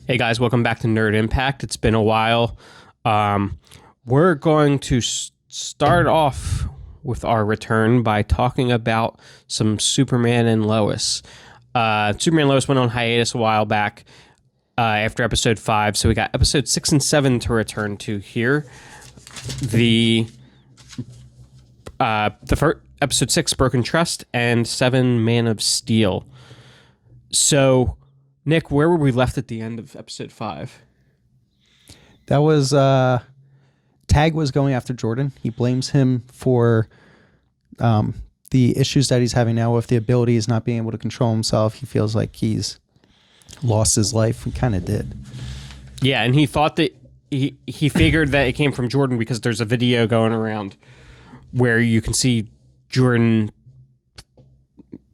Hey guys, welcome back to Nerd Impact. It's been a while. We're going to start off with our return by talking about some Superman and Lois. Superman and Lois went on hiatus a while back after episode 5, so we got episode 6 and 7 to return to here. The first episode 6, Broken Trust, and 7, Man of Steel. So, Nick, where were we left at the end of episode 5? That was Tag was going after Jordan. He blames him for the issues that he's having now with the abilities, not being able to control himself. He feels like he's lost his life. He kind of did. Yeah, and he thought that he figured that it came from Jordan because there's a video going around where you can see Jordan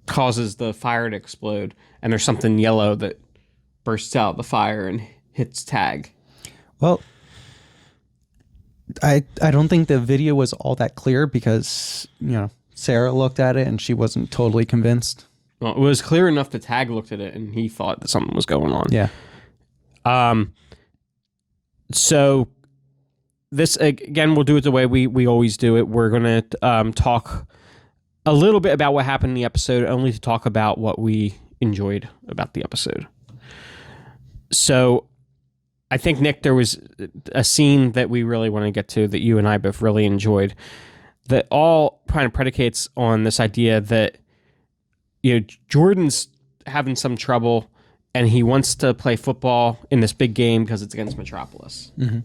causes the fire to explode, and there's something yellow that bursts out the fire and hits Tag. Well, I don't think the video was all that clear because, Sarah looked at it and she wasn't totally convinced. Well, it was clear enough that Tag looked at it and he thought that something was going on. Yeah. So this, again, we'll do it the way we always do it. We're going to talk a little bit about what happened in the episode, only to talk about what we enjoyed about the episode. So I think, Nick, there was a scene that we really want to get to that you and I both really enjoyed that all kind of predicates on this idea that, Jordan's having some trouble and he wants to play football in this big game because it's against Metropolis. Mm-hmm.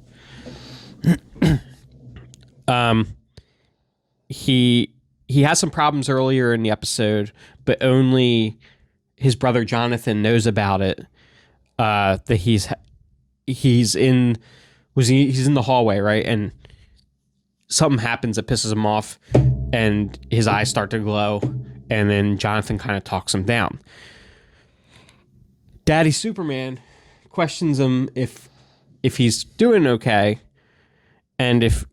He has some problems earlier in the episode, but only his brother Jonathan knows about it. That he's in the hallway, right? And something happens that pisses him off, and his eyes start to glow, and then Jonathan kind of talks him down. Daddy Superman questions him if he's doing okay, and if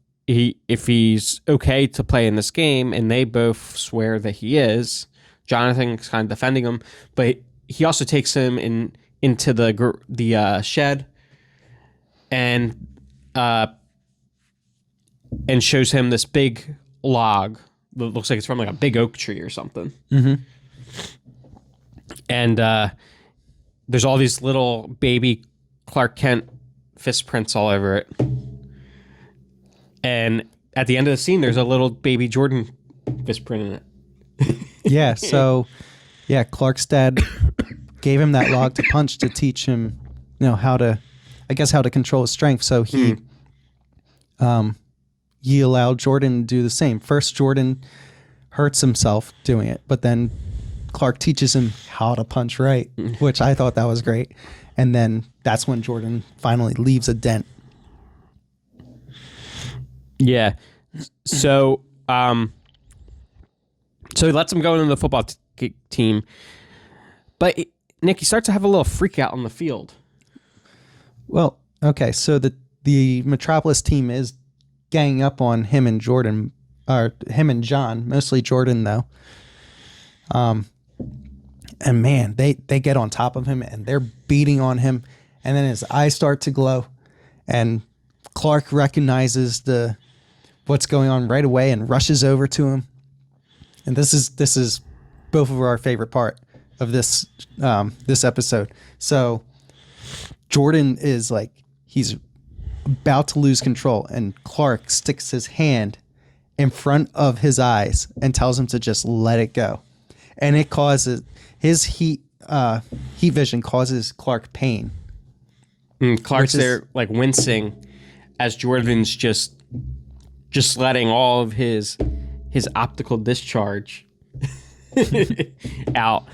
he's okay to play in this game, and they both swear that he is. Jonathan's kind of defending him, but he also takes him into the shed and shows him this big log that looks like it's from like a big oak tree or something. Mm-hmm. And there's all these little baby Clark Kent fist prints all over it. And at the end of the scene, there's a little baby Jordan fist print in it. Yeah, so, Clark's dad gave him that log to punch to teach him, how to control his strength. So he allowed Jordan to do the same. First, Jordan hurts himself doing it, but then Clark teaches him how to punch right, which I thought that was great. And then that's when Jordan finally leaves a dent. Yeah. So he lets him go into the football team. But Nick, he starts to have a little freak out on the field. Well, okay, so the Metropolis team is ganging up on him and Jordan, or him and John, mostly Jordan though. And man, they get on top of him and they're beating on him, and then his eyes start to glow, and Clark recognizes what's going on right away and rushes over to him. And this is both of our favorite part of this episode. So Jordan is like, he's about to lose control, and Clark sticks his hand in front of his eyes and tells him to just let it go. And it causes his heat vision causes Clark pain. Clark's there like wincing as Jordan's just letting all of his optical discharge out,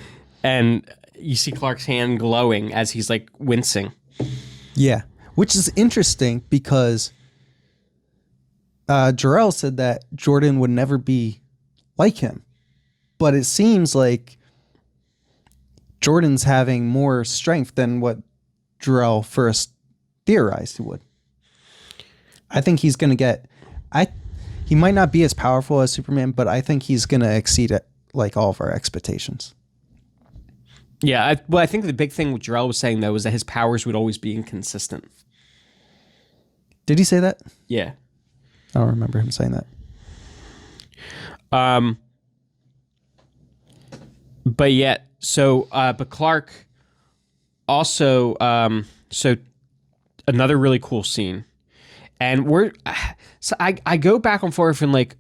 and you see Clark's hand glowing as he's like wincing. Yeah, which is interesting because Jor-El said that Jordan would never be like him, but it seems like Jordan's having more strength than what Jor-El first theorized he would. I think he's going to get... He might not be as powerful as Superman, but I think he's going to exceed it, like all of our expectations. Yeah, I think the big thing what Jarrell was saying though was that his powers would always be inconsistent. Did he say that? Yeah. I don't remember him saying that. But yet, but Clark also, so another really cool scene, and I go back and forth and like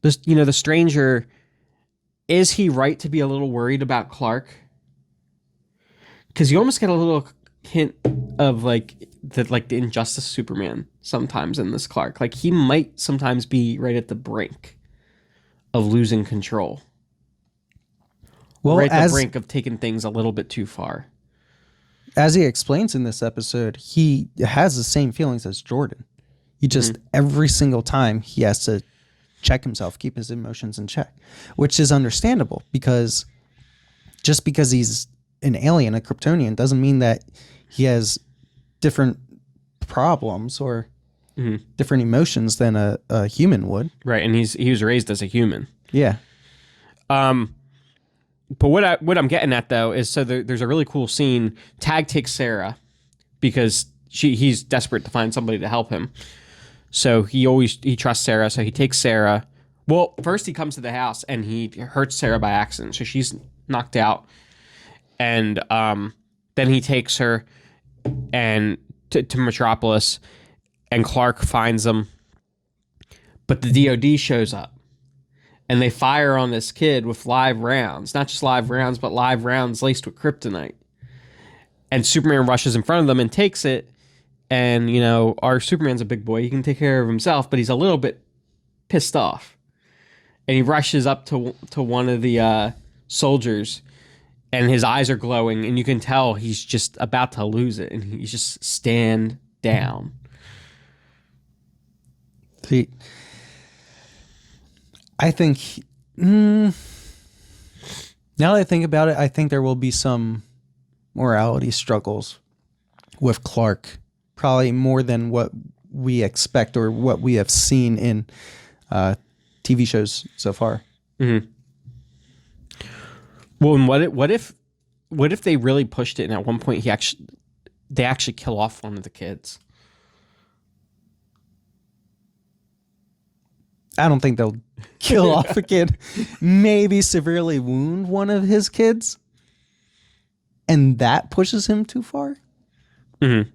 this, the stranger, is he right to be a little worried about Clark? Because you almost get a little hint of like the injustice of Superman sometimes in this Clark. Like he might sometimes be right at the brink of losing control. Well, right at the brink of taking things a little bit too far. As he explains in this episode, he has the same feelings as Jordan. He just, every single time, he has to check himself, keep his emotions in check, which is understandable because just because he's an alien, a Kryptonian, doesn't mean that he has different problems or different emotions than a human would. Right, and he was raised as a human. Yeah. But what I'm getting at though is there's a really cool scene. Tag takes Sarah because he's desperate to find somebody to help him. So he trusts Sarah, so he takes Sarah. Well, first he comes to the house and he hurts Sarah by accident, so she's knocked out. And then he takes her and to Metropolis, and Clark finds them. But the DOD shows up. And they fire on this kid with live rounds. Not just live rounds, but live rounds laced with kryptonite. And Superman rushes in front of them and takes it. And, our Superman's a big boy. He can take care of himself, but he's a little bit pissed off. And he rushes up to one of the soldiers, and his eyes are glowing. And you can tell he's just about to lose it. And he's just stand down. See, I think, now that I think about it, I think there will be some morality struggles with Clark, probably more than what we expect or what we have seen in TV shows so far. Mm-hmm. Well, and what if they really pushed it, and at one point they actually kill off one of the kids? I don't think they'll kill off a kid. Maybe severely wound one of his kids, and that pushes him too far. Mm-hmm.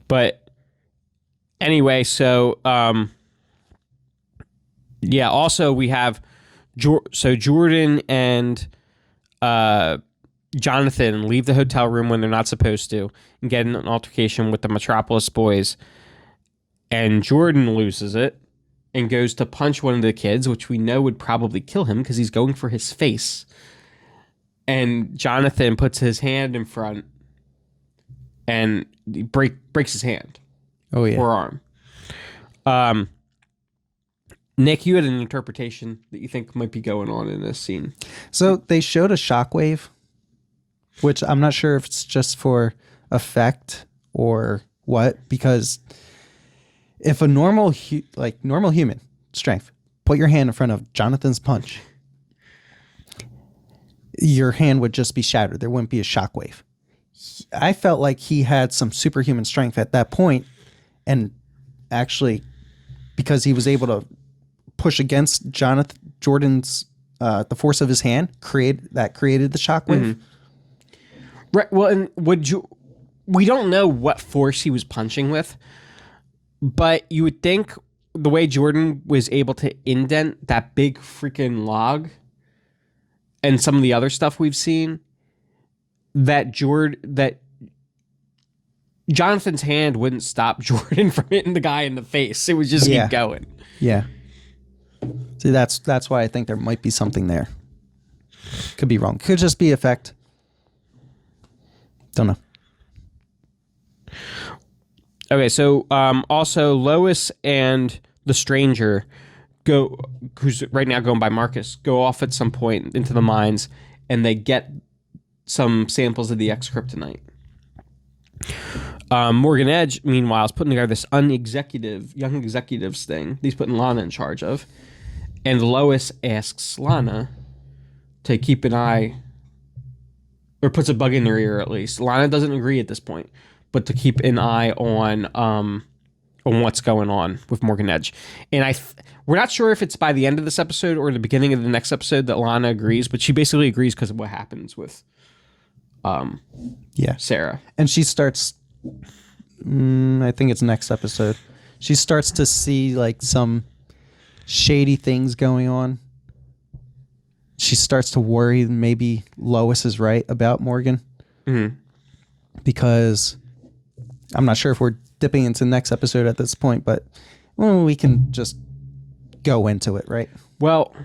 But anyway, so also we have Jordan and Jonathan leave the hotel room when they're not supposed to and get in an altercation with the Metropolis boys. And Jordan loses it and goes to punch one of the kids, which we know would probably kill him because he's going for his face. And Jonathan puts his hand in front and breaks his hand. Oh, yeah. Or arm. Nick, you had an interpretation that you think might be going on in this scene. So they showed a shockwave, which I'm not sure if it's just for effect or what, because if a normal human strength, put your hand in front of Jonathan's punch, your hand would just be shattered. There wouldn't be a shockwave. I felt like he had some superhuman strength at that point, and actually, because he was able to push against Jordan's the force of his hand, created the shockwave. Mm-hmm. Right. Well, and we don't know what force he was punching with. But you would think the way Jordan was able to indent that big freaking log and some of the other stuff we've seen, that Jonathan's hand wouldn't stop Jordan from hitting the guy in the face. It would just keep going. Yeah. See, that's why I think there might be something there. Could be wrong. Could just be effect. Don't know. Okay, so also Lois and the stranger who's right now going by Marcus, go off at some point into the mines, and they get some samples of the X-kryptonite. Morgan Edge, meanwhile, is putting together this young executives thing he's putting Lana in charge of. And Lois asks Lana to keep an eye, or puts a bug in their ear at least. Lana doesn't agree at this point, but to keep an eye on what's going on with Morgan Edge. And we're not sure if it's by the end of this episode or the beginning of the next episode that Lana agrees, but she basically agrees because of what happens with Sarah. And she starts, I think it's next episode, she starts to see like some shady things going on. She starts to worry maybe Lois is right about Morgan. Mm-hmm. Because I'm not sure if we're dipping into the next episode at this point, but we can just go into it, right? Well,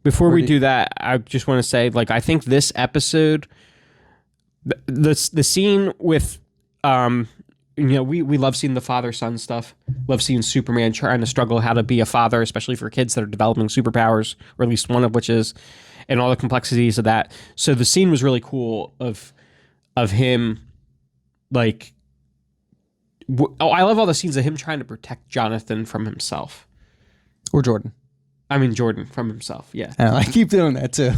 before we do that, I just want to say, like, I think this episode, the scene with, we love seeing the father-son stuff. Love seeing Superman trying to struggle how to be a father, especially for kids that are developing superpowers, or at least one of which is, and all the complexities of that. So the scene was really cool of him, like, I love all the scenes of him trying to protect Jonathan from himself. Or Jordan. I mean, Jordan from himself, yeah. I keep doing that too.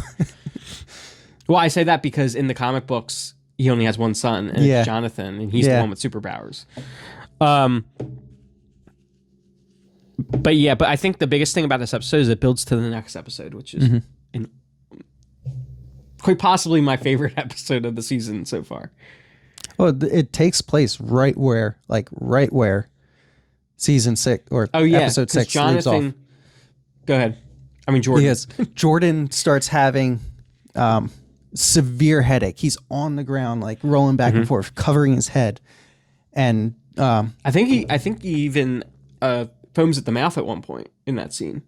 Well, I say that because in the comic books, he only has one son, and it's Jonathan, and he's the one with superpowers. But I think the biggest thing about this episode is it builds to the next episode, which is quite possibly my favorite episode of the season so far. Well, it takes place right where season 6 or episode 6 leaves off. Go ahead. I mean, Jordan. Yes, Jordan starts having severe headache. He's on the ground, like rolling back and forth, covering his head, and I think he even foams at the mouth at one point in that scene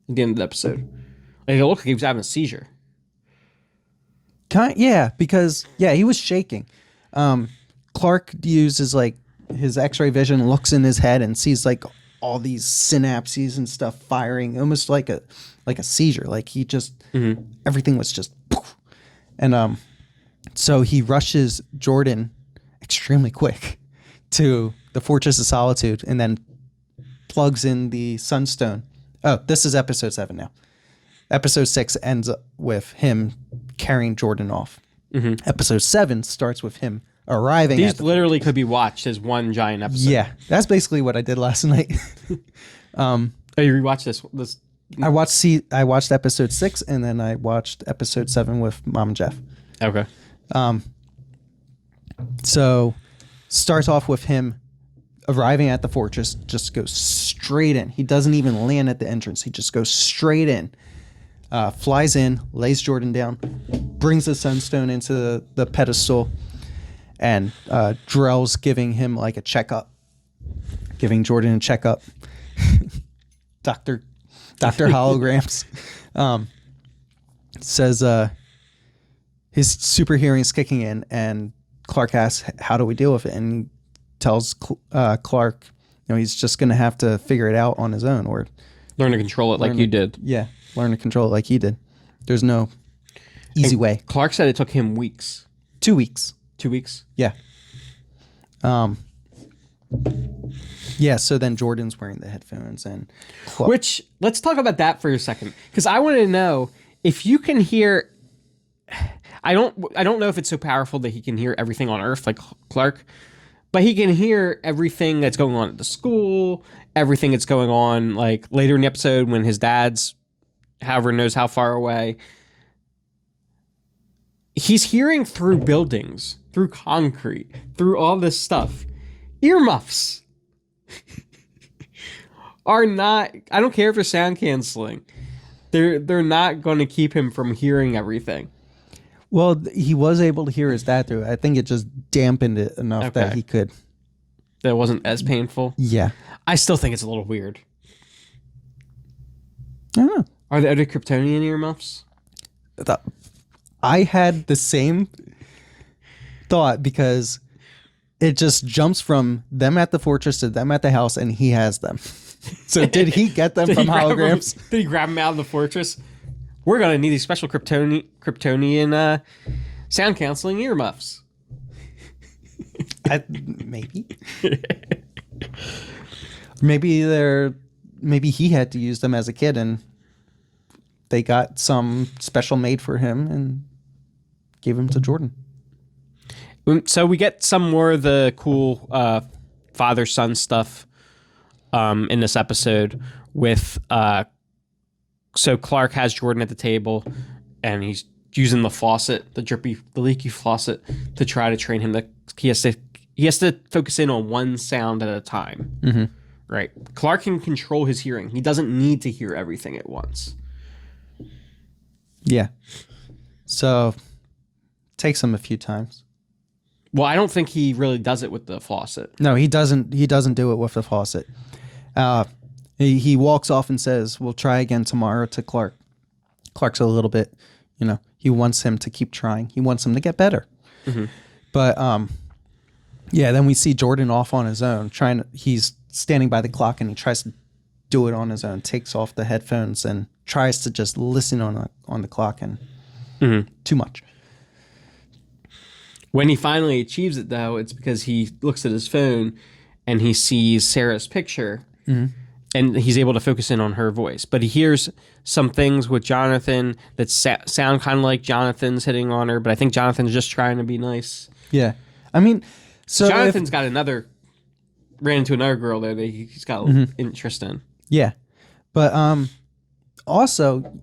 at the end of the episode. Like, it looked like he was having a seizure. Because he was shaking. Clark uses like his X-ray vision, looks in his head and sees like all these synapses and stuff firing, almost like a seizure. Like he just everything was just poof. And so he rushes Jordan extremely quick to the Fortress of Solitude and then plugs in the Sunstone. Oh, this is episode 7 now. Episode 6 ends up with him carrying Jordan off. Episode 7 starts with him arriving. These literally could be watched as one giant episode. Yeah, that's basically what I did last night. Oh, you rewatched this? I watched episode 6 and then I watched episode 7 with Mom and Jeff. Okay. So starts off with him arriving at the fortress, just goes straight in. He doesn't even land at the entrance. He just goes straight in. Flies in, lays Jordan down, brings the Sunstone into the pedestal, and Drell's giving him like a checkup, giving Jordan a checkup. Dr. Holograms says his super hearing's kicking in, and Clark asks, how do we deal with it? And he tells Clark, he's just going to have to figure it out on his own, or learn to control it like you did. Yeah, learn to control it like he did. There's no easy way. Clark said it took him weeks. 2 weeks. 2 weeks? Yeah. So then Jordan's wearing the headphones and which, let's talk about that for a second, because I want to know if you can hear. I don't know if it's so powerful that he can hear everything on Earth like Clark, but he can hear everything that's going on at the school, everything that's going on like later in the episode when his dad's, however, knows how far away. He's hearing through buildings, through concrete, through all this stuff. Earmuffs are not, I don't care if they're sound canceling. They're not going to keep him from hearing everything. Well, he was able to hear his dad through it. I think it just dampened it enough that he could. That wasn't as painful? Yeah. I still think it's a little weird. I don't know. Are there other Kryptonian earmuffs? I had the same thought because it just jumps from them at the fortress to them at the house, and he has them. So did he get them from holograms? Did he grab them out of the fortress? We're going to need these special Kryptonian sound canceling earmuffs. Maybe. Maybe he had to use them as a kid, and they got some special made for him and gave him to Jordan. So we get some more of the cool father-son stuff in this episode with so Clark has Jordan at the table and he's using the faucet, the leaky faucet, to try to train him. He has to focus in on one sound at a time. Mm-hmm. Right. Clark can control his hearing. He doesn't need to hear everything at once. Yeah. So takes him a few times. Well, I don't think he really does it with the faucet. No, he doesn't. He doesn't do it with the faucet. He walks off and says, "We'll try again tomorrow." To Clark. Clark's a little bit, he wants him to keep trying. He wants him to get better. Mm-hmm. But yeah. Then we see Jordan off on his own, he's standing by the clock and he tries to do it on his own. Takes off the headphones and tries to just listen on the clock, and too much. When he finally achieves it, though, it's because he looks at his phone and he sees Sarah's picture, and he's able to focus in on her voice. But he hears some things with Jonathan that sound kind of like Jonathan's hitting on her, but I think Jonathan's just trying to be nice. Yeah. I mean, so Jonathan's ran into another girl there that he's got a little interest in. Yeah. But also,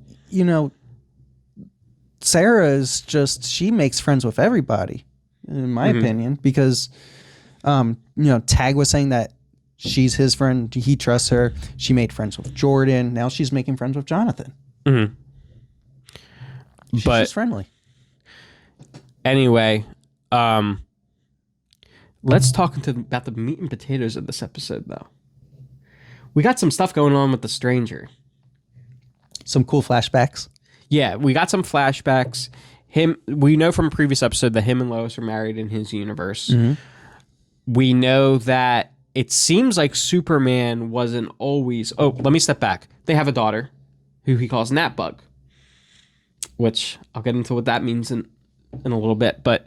Sarah is she makes friends with everybody, in my opinion, because, Tag was saying that she's his friend. He trusts her. She made friends with Jordan. Now she's making friends with Jonathan. Mm-hmm. She's just friendly. Anyway, let's talk about the meat and potatoes of this episode, though. We got some stuff going on with the stranger. Some cool flashbacks. Yeah, we got some flashbacks. We know from a previous episode that him and Lois are married in his universe. Mm-hmm. We know that it seems like Superman wasn't always... Oh, let me step back. They have a daughter who he calls Natbug, which I'll get into what that means in a little bit. But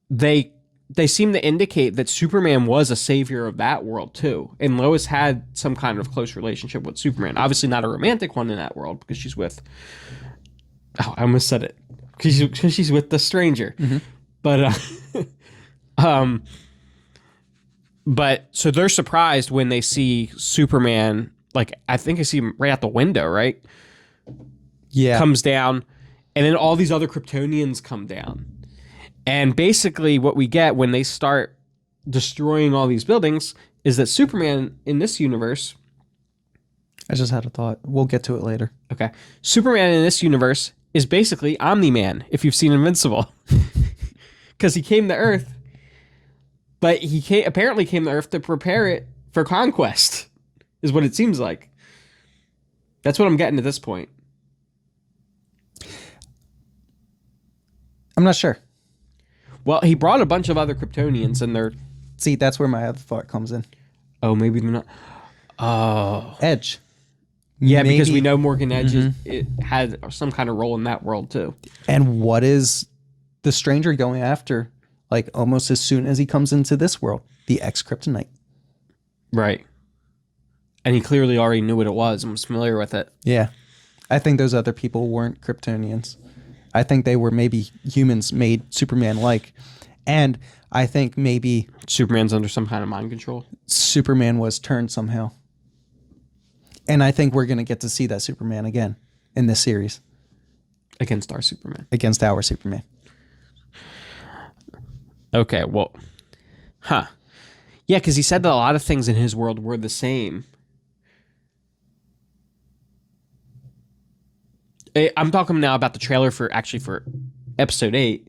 they seem to indicate that Superman was a savior of that world too. And Lois had some kind of close relationship with Superman. Obviously not a romantic one in that world because she's with... Oh, I almost said it. Because she's with the stranger. Mm-hmm. But so they're surprised when they see Superman, like I think I see him right out the window, right? Yeah. Comes down, and then all these other Kryptonians come down. And basically what we get when they start destroying all these buildings is that Superman in this universe... I just had a thought. We'll get to it later. Okay. Superman in this universe is basically Omni-Man, if you've seen Invincible. Because he came to Earth, but he apparently came to Earth to prepare it for conquest, is what it seems like. That's what I'm getting at this point. I'm not sure. Well, he brought a bunch of other Kryptonians, and they're... See, that's where my other thought comes in. Oh, maybe they're not... Oh. Edge. Yeah, maybe. Because we know Morgan Edge it had some kind of role in that world, too. And what is the stranger going after, like, almost as soon as he comes into this world? The ex-Kryptonite. Right. And he clearly already knew what it was and was familiar with it. Yeah. I think those other people weren't Kryptonians. I think they were maybe humans made Superman-like. And I think maybe... Superman's under some kind of mind control? Superman was turned somehow. And I think we're going to get to see that Superman again in this series. Against our Superman. Against our Superman. Okay, well... Huh. Yeah, because he said that a lot of things in his world were the same. I'm talking now about the trailer for episode 8.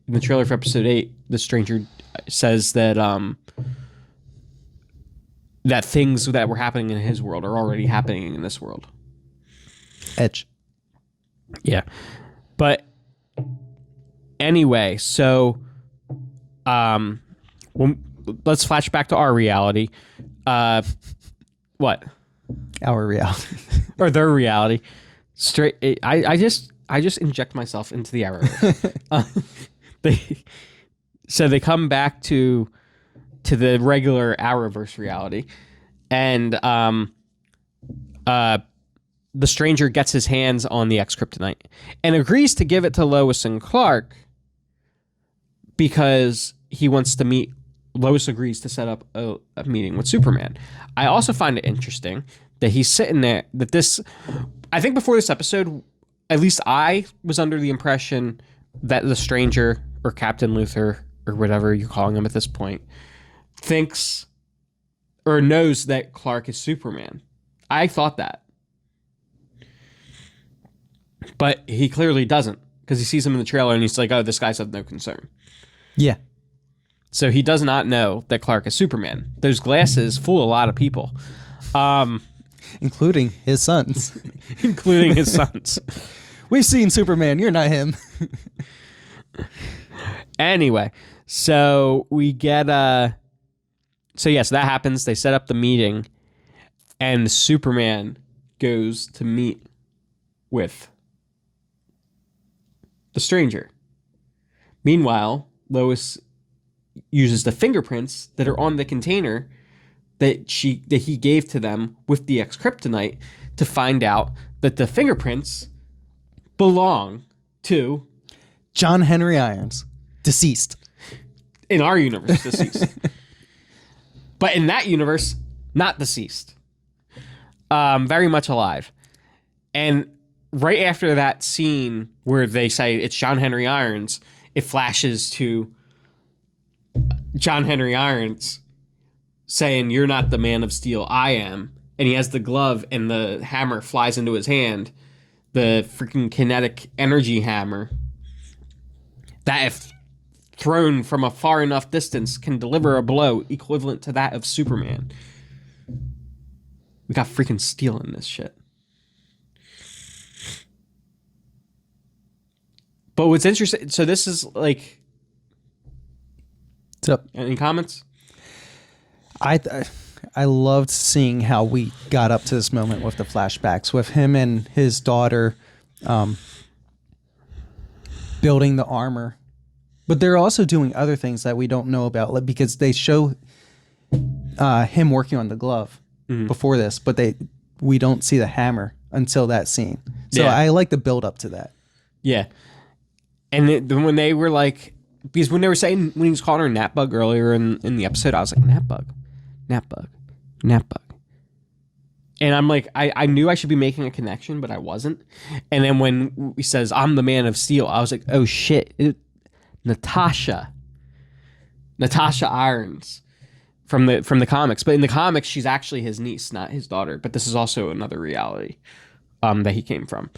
In the trailer for episode 8, the stranger says that that things that were happening in his world are already happening in this world. Edge. Yeah. But anyway, so let's flash back to our reality. What? Our reality. Or their reality. I just inject myself into the arrow. They come back to the regular Arrowverse reality, and the stranger gets his hands on the X-Kryptonite and agrees to give it to Lois and Clark because he wants to meet. Lois agrees to set up a meeting with Superman. I also find it interesting that he's sitting there, I think before this episode, at least I was under the impression that the stranger, or Captain Luthor, or whatever you're calling him at this point, thinks or knows that Clark is Superman. I thought that. But he clearly doesn't, because he sees him in the trailer and he's like, oh, this guy's of no concern. Yeah. So he does not know that Clark is Superman. Those glasses fool a lot of people. Including his sons. Including his sons. We've seen Superman. You're not him. Anyway, so we get... So yes, that happens. They set up the meeting, and Superman goes to meet with the stranger. Meanwhile, Lois uses the fingerprints that are on the container that he gave to them with the X-Kryptonite to find out that the fingerprints belong to John Henry Irons, deceased. In our universe, deceased. But in that universe, not deceased. Very much alive. And right after that scene where they say it's John Henry Irons, it flashes to John Henry Irons saying, "You're not the Man of Steel, I am." And he has the glove and the hammer flies into his hand. The freaking kinetic energy hammer that, if thrown from a far enough distance, can deliver a blow equivalent to that of Superman. We got freaking steel in this shit. But what's interesting, so this is like... What's up? Any comments? I loved seeing how we got up to this moment with the flashbacks, with him and his daughter building the armor. But they're also doing other things that we don't know about, like, because they show him working on the glove before this, but we don't see the hammer until that scene. So Yeah. I like the build up to that. Yeah. And when they were like... Because when they were saying... When he was calling her Gnatbug earlier in the episode, I was like, Gnatbug. And I'm like, I knew I should be making a connection, but I wasn't. And then when he says, I'm the Man of Steel, I was like, oh shit. Natasha Irons from the comics. But in the comics, she's actually his niece, not his daughter. But this is also another reality that he came from.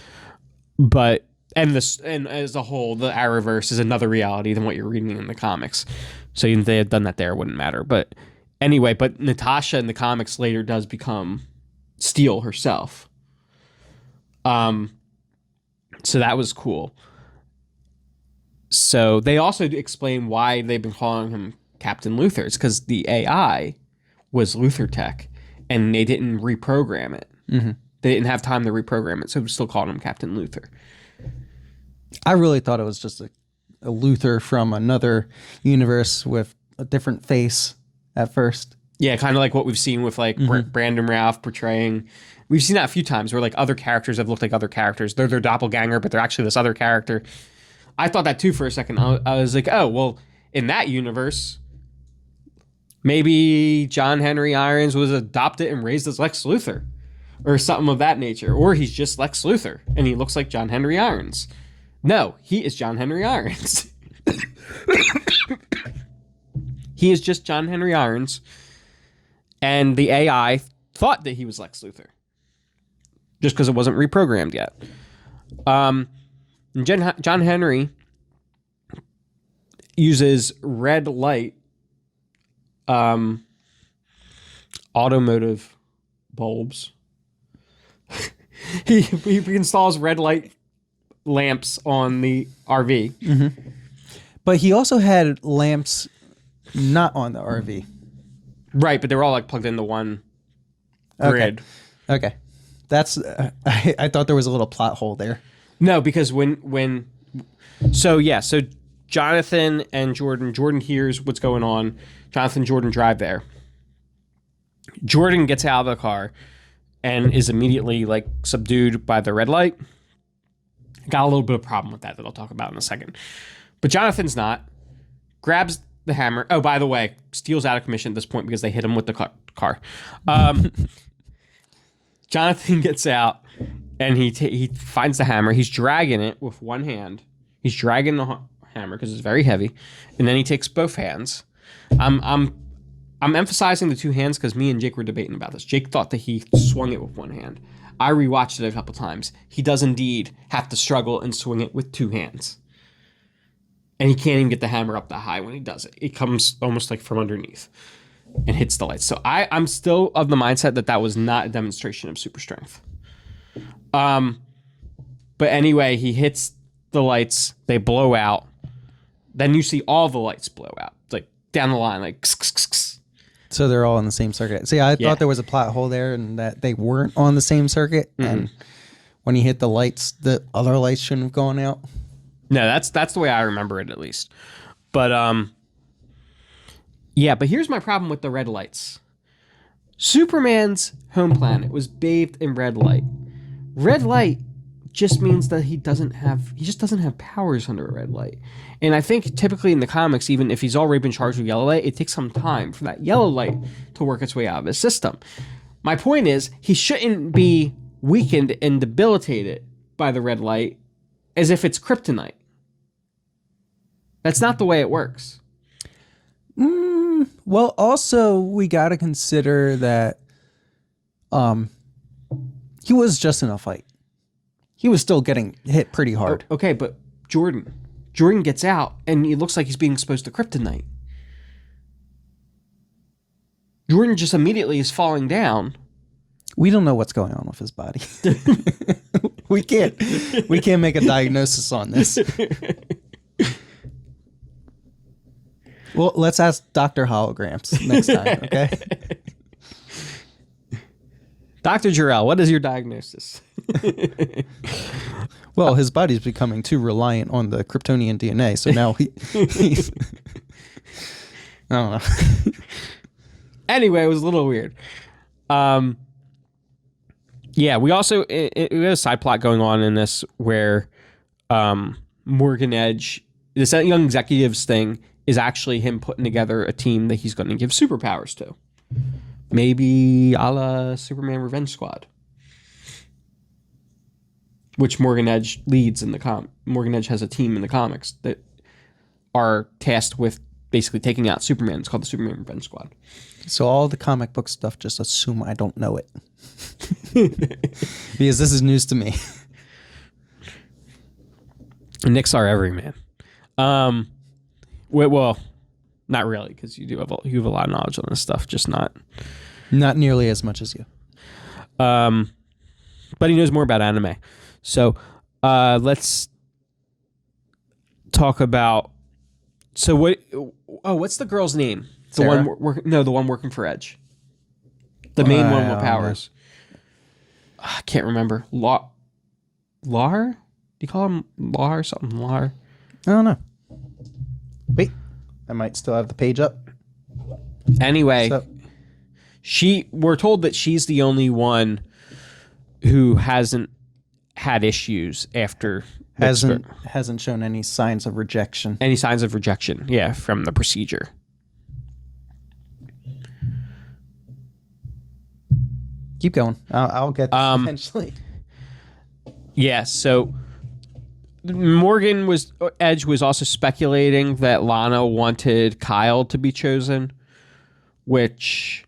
But and as a whole, the Arrowverse is another reality than what you're reading in the comics. So even if they had done that there, it wouldn't matter. But anyway, but Natasha in the comics later does become Steel herself. So that was cool. So they also explain why they've been calling him Captain Luthor. It's because the AI was Luthor Tech, and they didn't reprogram it. Mm-hmm. They didn't have time to reprogram it, so we still called him Captain Luthor. I really thought it was just a Luthor from another universe with a different face at first. Yeah, kind of like what we've seen with like Brandon Routh portraying. We've seen that a few times where like other characters have looked like other characters. They're their doppelganger, but they're actually this other character. I thought that too for a second. I was like, oh, well, in that universe, maybe John Henry Irons was adopted and raised as Lex Luthor or something of that nature. Or he's just Lex Luthor and he looks like John Henry Irons. No, he is John Henry Irons. He is just John Henry Irons. And the AI thought that he was Lex Luthor. Just because it wasn't reprogrammed yet. John Henry uses red light automotive bulbs. he installs red light lamps on the RV. Mm-hmm. But he also had lamps not on the RV. Right, but they were all like plugged into one grid. Okay. That's I thought there was a little plot hole there. No, because so Jonathan and Jordan hears what's going on. Jonathan and Jordan drive there. Jordan gets out of the car and is immediately like subdued by the red light. Got a little bit of problem with that I'll talk about in a second. But Jonathan's not. Grabs the hammer. Oh, by the way, Steele's out of commission at this point because they hit him with the car. Jonathan gets out and he finds the hammer. He's dragging it with one hand. He's dragging the hammer because it's very heavy, and then he takes both hands. I'm emphasizing the two hands because me and Jake were debating about this. Jake thought that he swung it with one hand. I rewatched it a couple times. He does indeed have to struggle and swing it with two hands. And he can't even get the hammer up that high when he does it. It comes almost like from underneath and hits the lights. So I'm still of the mindset that was not a demonstration of super strength. But anyway, he hits the lights. They blow out. Then you see all the lights blow out, like down the line, like. So they're all on the same circuit. See, I thought there was a plot hole there and that they weren't on the same circuit. Mm-hmm. And when he hit the lights, the other lights shouldn't have gone out. No, that's the way I remember it, at least. But but here's my problem with the red lights. Superman's home planet was bathed in red light. Red light just means that he just doesn't have powers under a red light. And I think typically in the comics, even if he's already been charged with yellow light, it takes some time for that yellow light to work its way out of his system. My point is, he shouldn't be weakened and debilitated by the red light as if it's kryptonite. That's not the way it works. Well, also, we got to consider that he was just in a fight. He was still getting hit pretty hard. Okay, but Jordan gets out, and it looks like he's being exposed to kryptonite. Jordan just immediately is falling down. We don't know what's going on with his body. we can't make a diagnosis on this. Well, let's ask Dr. Holograms next time, okay? Dr. Jarrell, what is your diagnosis? Well, his body's becoming too reliant on the Kryptonian DNA, so now he's... I don't know. Anyway, it was a little weird. We also... we have a side plot going on in this where Morgan Edge, this Young Executives thing, is actually him putting together a team that he's going to give superpowers to. Maybe a la Superman Revenge Squad. Which Morgan Edge leads in the Morgan Edge has a team in the comics that are tasked with basically taking out Superman. It's called the Superman Revenge Squad. So all the comic book stuff, just assume I don't know it. Because this is news to me. Nick's our everyman. Well, not really, because you have a lot of knowledge on this stuff, just not nearly as much as you. But he knows more about anime. So let's talk about. So what? Oh, what's the girl's name? Sarah? The one working for Edge. The main one with powers. I can't remember. Lar? Do you call him Lar or something? Lar? I don't know. Wait, I might still have the page up. Anyway, we're told that she's the only one who hasn't had issues after hasn't shown any signs of rejection. Any signs of rejection, from the procedure. Keep going. I'll get this eventually. Yeah, so Edge was also speculating that Lana wanted Kyle to be chosen, which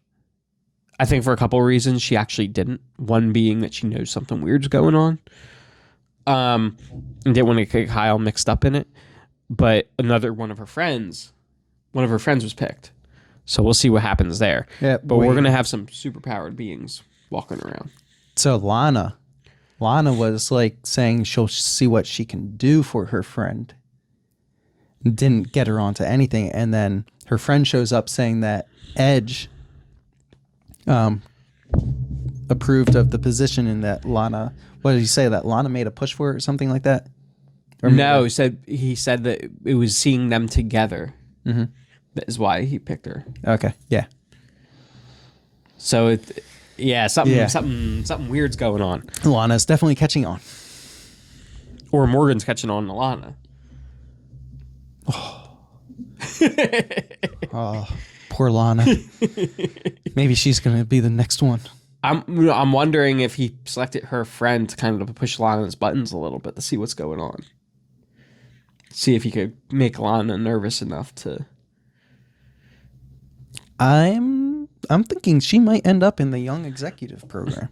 I think for a couple of reasons she actually didn't. One being that she knows something weird's going on. And didn't want to get Kyle mixed up in it. But one of her friends was picked. So we'll see what happens there. Yeah, but we're going to have some superpowered beings walking around. So Lana was like saying she'll see what she can do for her friend. Didn't get her onto anything. And then her friend shows up saying that Edge approved of the position and that Lana, what did he say? That Lana made a push for it or something like that? No, he said that it was seeing them together. Mm-hmm. That is why he picked her. Okay, yeah. So Yeah, something weird's going on. Lana's definitely catching on. Or Morgan's catching on to Lana. Oh, poor Lana. Maybe she's going to be the next one. I'm wondering if he selected her friend to kind of push Lana's buttons a little bit to see what's going on. See if he could make Lana nervous enough to. I'm thinking she might end up in the young executive program.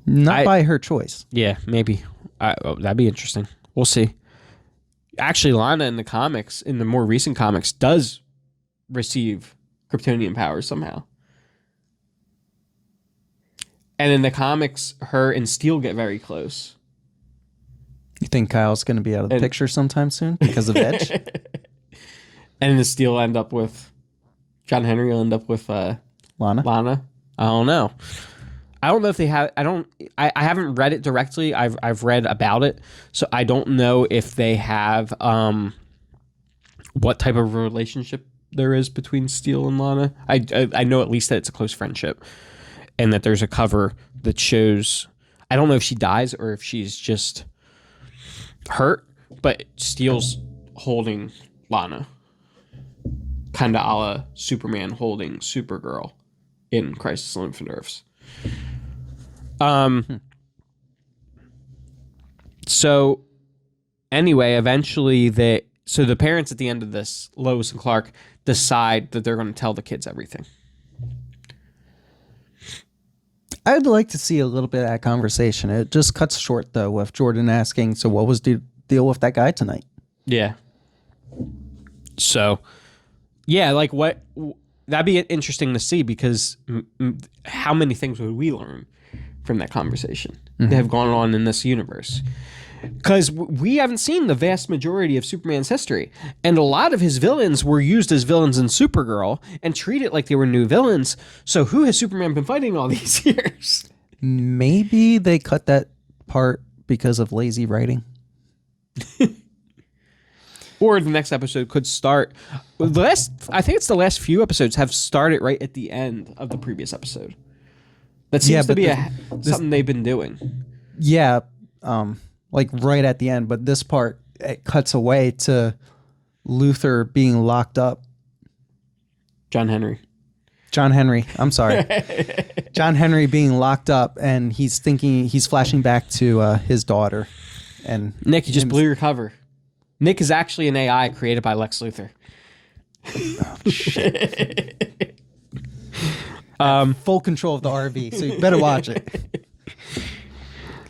Not by her choice. Yeah, maybe. That'd be interesting. We'll see. Actually, Lana in the comics, in the more recent comics, does receive Kryptonian powers somehow. And in the comics, her and Steel get very close. You think Kyle's going to be out of the picture sometime soon because of Edge? And the Steel end up with John Henry will end up with Lana. I don't know. I don't know if they have. I haven't read it directly. I've read about it, so I don't know if they have what type of relationship there is between Steel and Lana. I know at least that it's a close friendship, and that there's a cover that shows. I don't know if she dies or if she's just hurt, but Steel's holding Lana, kind of a la Superman holding Supergirl in Crisis on Infinite Earths. So anyway, eventually the parents at the end of this, Lois and Clark, decide that they're going to tell the kids everything. I'd like to see a little bit of that conversation. It just cuts short though with Jordan asking, so what was the deal with that guy tonight? Yeah. So yeah, like what that'd be interesting to see, because how many things would we learn from that conversation that have gone on in this universe? Because we haven't seen the vast majority of Superman's history, and a lot of his villains were used as villains in Supergirl and treated like they were new villains. So who has Superman been fighting all these years? Maybe they cut that part because of lazy writing. Or the next episode could start. I think it's the last few episodes have started right at the end of the previous episode. That seems to be something they've been doing. Yeah, like right at the end. But this part, it cuts away to Luthor being locked up. John Henry. I'm sorry. John Henry being locked up, and he's flashing back to his daughter. And Nick, you just blew your cover. Nick is actually an AI created by Lex Luthor. Oh, shit. Full control of the RV, so you better watch it.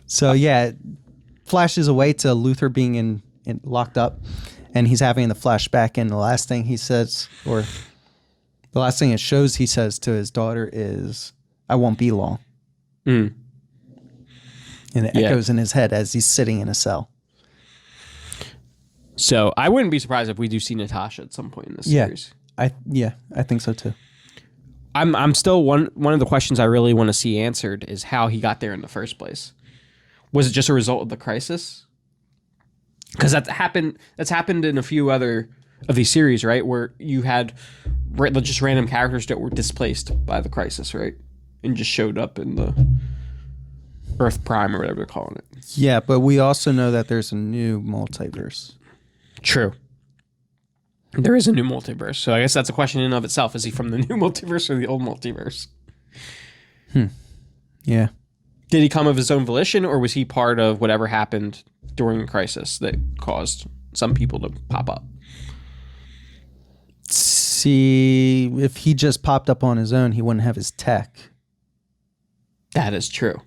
So yeah, it flashes away to Luthor being in locked up, and he's having the flashback, and the last thing he says, or the last thing it shows he says to his daughter is, "I won't be long." And it echoes in his head as he's sitting in a cell. So I wouldn't be surprised if we do see Natasha at some point in this series. I think so too. I'm still one of the questions I really want to see answered is how he got there in the first place. Was it just a result of the crisis? Because that's happened in a few other of these series, right? Where you had just random characters that were displaced by the crisis, right? And just showed up in the Earth Prime or whatever they're calling it. Yeah, but we also know that there's a new multiverse. True. There is a new multiverse. So I guess that's a question in and of itself. Is he from the new multiverse or the old multiverse? Yeah. Did he come of his own volition, or was he part of whatever happened during the crisis that caused some people to pop up? See, if he just popped up on his own, he wouldn't have his tech. That is true.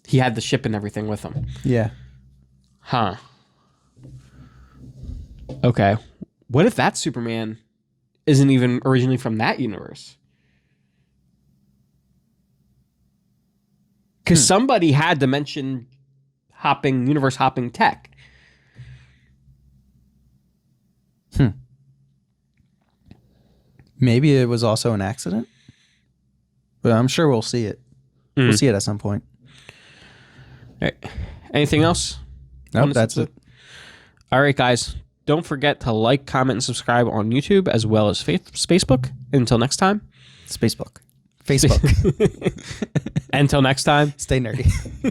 He had the ship and everything with him. Yeah. Huh. Okay. What if that Superman isn't even originally from that universe? Because somebody had dimension hopping, universe hopping tech. Maybe it was also an accident. But I'm sure we'll see it. We'll see it at some point. All right. Anything else? Nope, that's it. All right, guys. Don't forget to like, comment, and subscribe on YouTube as well as Facebook. Until next time. Spacebook. Facebook. Until next time. Stay nerdy.